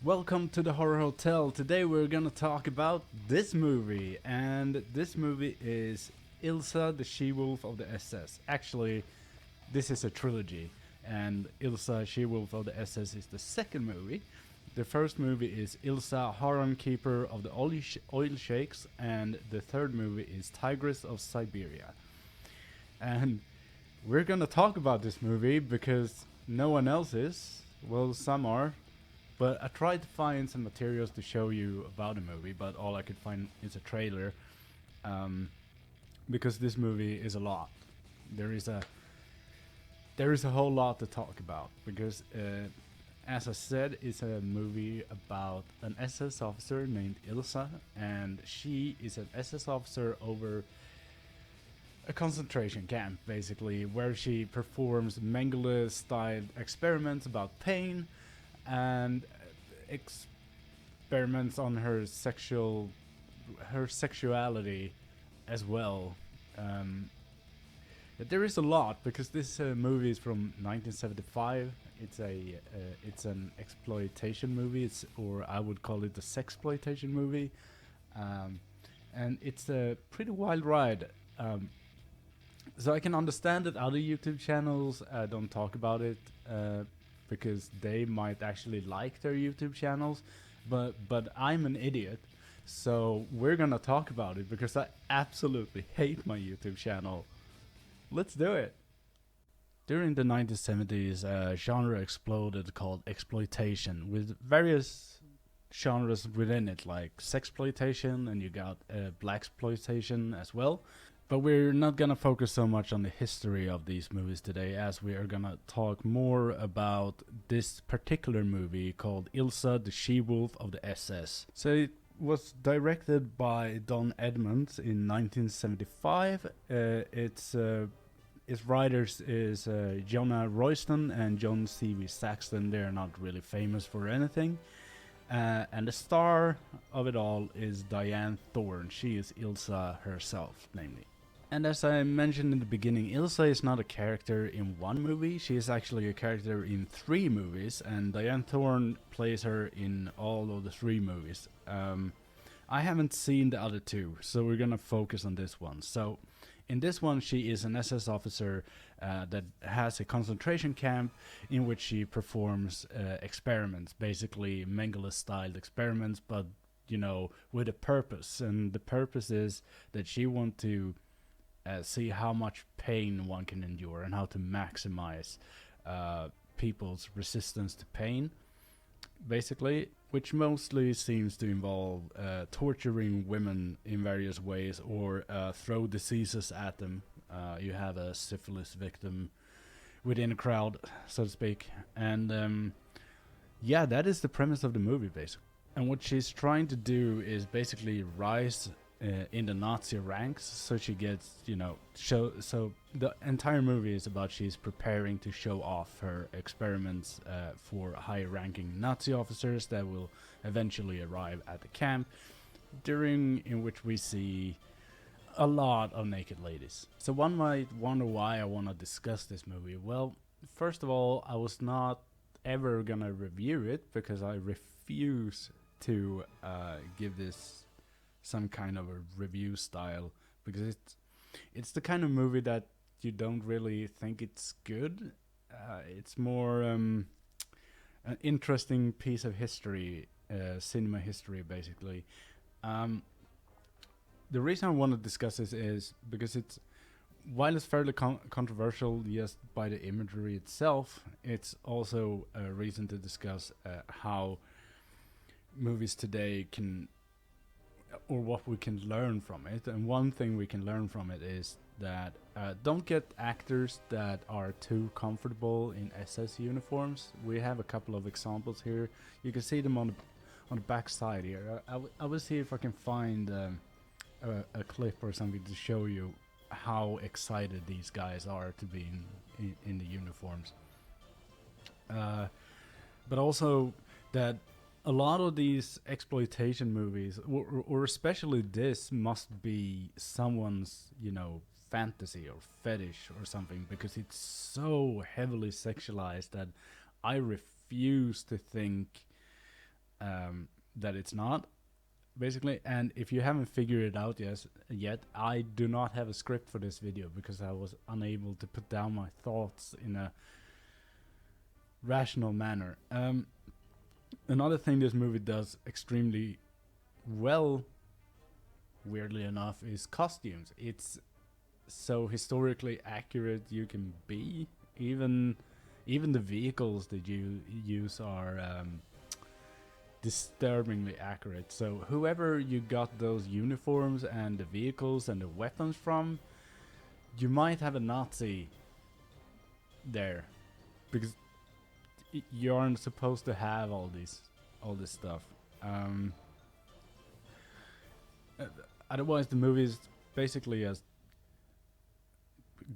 Welcome to the Horror Hotel. Today we're gonna talk about this movie, and this movie is Ilsa, the She-Wolf of the SS. Actually, this is a trilogy, and Ilsa, She-Wolf of the SS is the second movie. The first movie is Ilsa, Harem Keeper of the Oil Sheiks, and the third movie is Tigress of Siberia. And we're gonna talk about this movie because no one else is. Well, some are, but I tried to find some materials to show you about the movie, but all I could find is a trailer. Um, because this movie is a lot. There is a there is a whole lot to talk about because, as I said, it's a movie about an SS officer named Ilsa, and she is an SS officer over a concentration camp, basically, where she performs Mengele-style experiments about pain and experiments on her sexuality as well. Um, there is a lot because this movie is from 1975. It's an exploitation movie. Or I would call it a sexploitation movie, um, and it's a pretty wild ride. So I can understand that other YouTube channels don't talk about it because they might actually like their YouTube channels, but I'm an idiot, so we're gonna talk about it because I absolutely hate my YouTube channel. Let's do it. During the 1970s, a genre exploded called exploitation, with various genres within it, like sexploitation, and you got blaxploitation as well. But we're not gonna focus so much on the history of these movies today, as we are gonna talk more about this particular movie called Ilsa, the She-Wolf of the SS. So it was directed by Don Edmonds in 1975. Its writers is Jonah Royston and John C.V. Saxton. They're not really famous for anything. And the star of it all is Diane Thorne. She is Ilsa herself, namely. And as I mentioned in the beginning, Ilsa is not a character in one movie. She is actually a character in three movies, and Diane Thorne plays her in all of the three movies. I haven't seen the other two, so we're gonna focus on this one. So, in this one, she is an SS officer that has a concentration camp in which she performs experiments, basically Mengele-style experiments, but with a purpose. And the purpose is that she wants to see how much pain one can endure and how to maximize people's resistance to pain, basically, which mostly seems to involve torturing women in various ways or throw diseases at them. You have a syphilis victim within a crowd, so to speak. And yeah, that is the premise of the movie, basically. And what she's trying to do is basically rise in the Nazi ranks, so she gets, so the entire movie is about she's preparing to show off her experiments for high-ranking Nazi officers that will eventually arrive at the camp, in which we see a lot of naked ladies. So one might wonder why I want to discuss this movie. Well, first of all, I was not ever gonna review it because I refuse to give this some kind of a review style, because it's the kind of movie that you don't really think it's good. It's more an interesting piece of history, cinema history, basically. The reason I want to discuss this is because while it's fairly controversial just by the imagery itself, it's also a reason to discuss how movies today can, or what we can learn from it. And one thing we can learn from it is that don't get actors that are too comfortable in SS uniforms. We have a couple of examples here. You can see them on the back side here. I will see if I can find a clip or something to show you how excited these guys are to be in the uniforms. But also that a lot of these exploitation movies, or especially this, must be someone's, fantasy or fetish or something, because it's so heavily sexualized that I refuse to think that it's not, basically. And if you haven't figured it out yet, I do not have a script for this video because I was unable to put down my thoughts in a rational manner. Another thing this movie does extremely well, weirdly enough, is costumes. It's so historically accurate you can be. Even the vehicles that you use are disturbingly accurate. So whoever you got those uniforms and the vehicles and the weapons from, you might have a Nazi there, because you aren't supposed to have all this stuff. Otherwise, the movie is basically as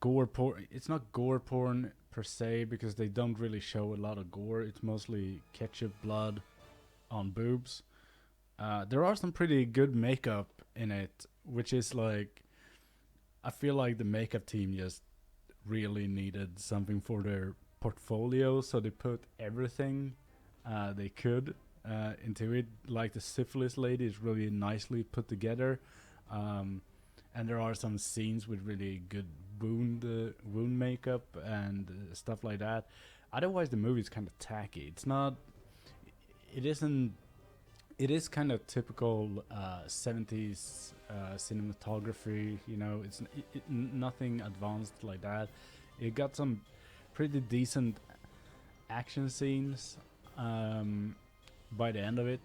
gore porn. It's not gore porn per se because they don't really show a lot of gore. It's mostly ketchup blood on boobs. There are some pretty good makeup in it, which is like, I feel like the makeup team just really needed something for their portfolio, so they put everything they could into it. Like the syphilis lady is really nicely put together, and there are some scenes with really good wound makeup and stuff like that. Otherwise, the movie is kind of tacky. It's not. It isn't. It is kind of typical 70s cinematography. You know, it's nothing advanced like that. It got some pretty decent action scenes by the end of it.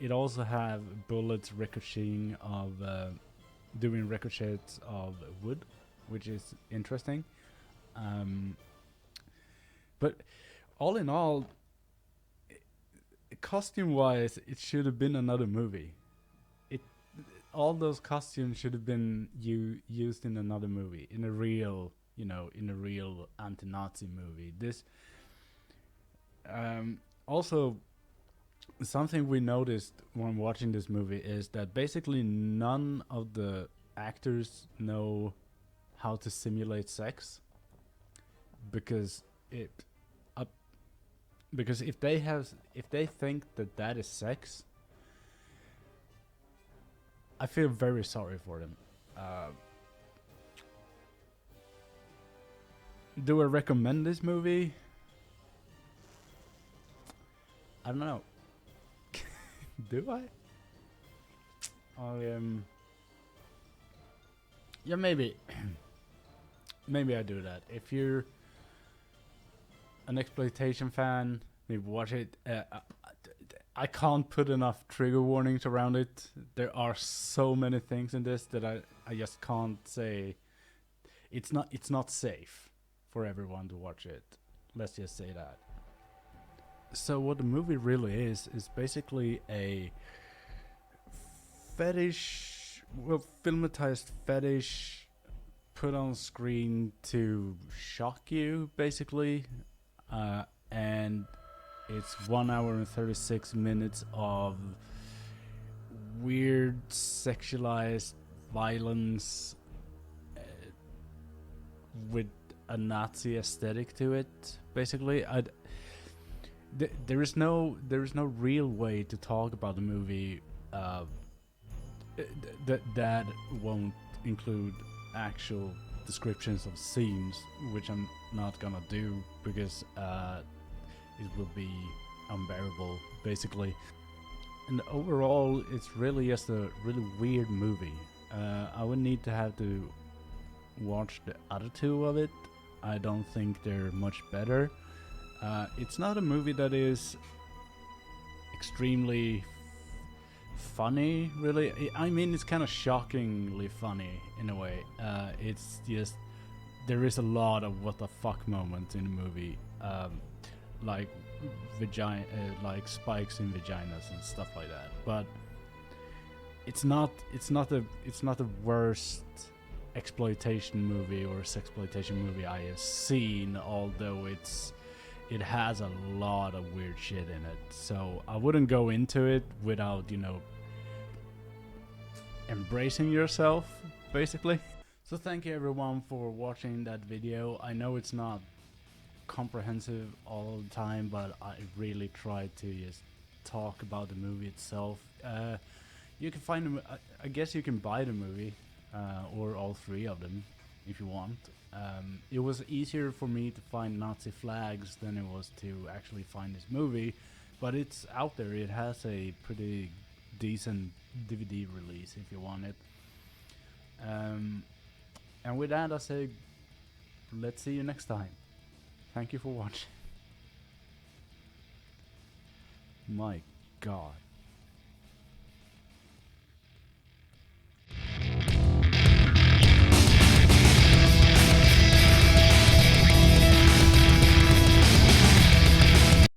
It also have bullets ricocheting of doing ricochets of wood, which is interesting. But all in all, costume wise, it should have been another movie. All those costumes should have been used in another movie, in a real anti-Nazi movie. This also, something we noticed when watching this movie is that basically none of the actors know how to simulate sex, because if they think that is sex, I feel very sorry for them. Do I recommend this movie? I don't know. Do I? Yeah, maybe. Maybe I do that. If you're an exploitation fan, maybe watch it. I can't put enough trigger warnings around it. There are so many things in this that I just can't say. It's not safe for everyone to watch it. Let's just say that. So what the movie really is basically a fetish, filmatized fetish put on screen to shock you, basically. And it's 1 hour and 36 minutes of weird sexualized violence with a Nazi aesthetic to it, basically. There is no real way to talk about the movie that won't include actual descriptions of scenes, which I'm not gonna do because it will be unbearable, basically. And overall, it's really just a really weird movie. I would need to have to watch the other two of it. I don't think they're much better. It's not a movie that is extremely funny, really. I mean, it's kind of shockingly funny in a way. It's just, there is a lot of what the fuck moments in the movie, like like spikes in vaginas and stuff like that. But it's not the worst exploitation movie or sexploitation movie I have seen, although it has a lot of weird shit in it. So I wouldn't go into it without, embracing yourself, basically. So thank you everyone for watching that video. I know it's not comprehensive all the time, but I really tried to just talk about the movie itself. You can find them. I guess you can buy the movie, or all three of them, if you want. It was easier for me to find Nazi flags than it was to actually find this movie, but it's out there. It has a pretty decent DVD release if you want it. Um, and with that, I say, let's see you next time. Thank you for watching. My God.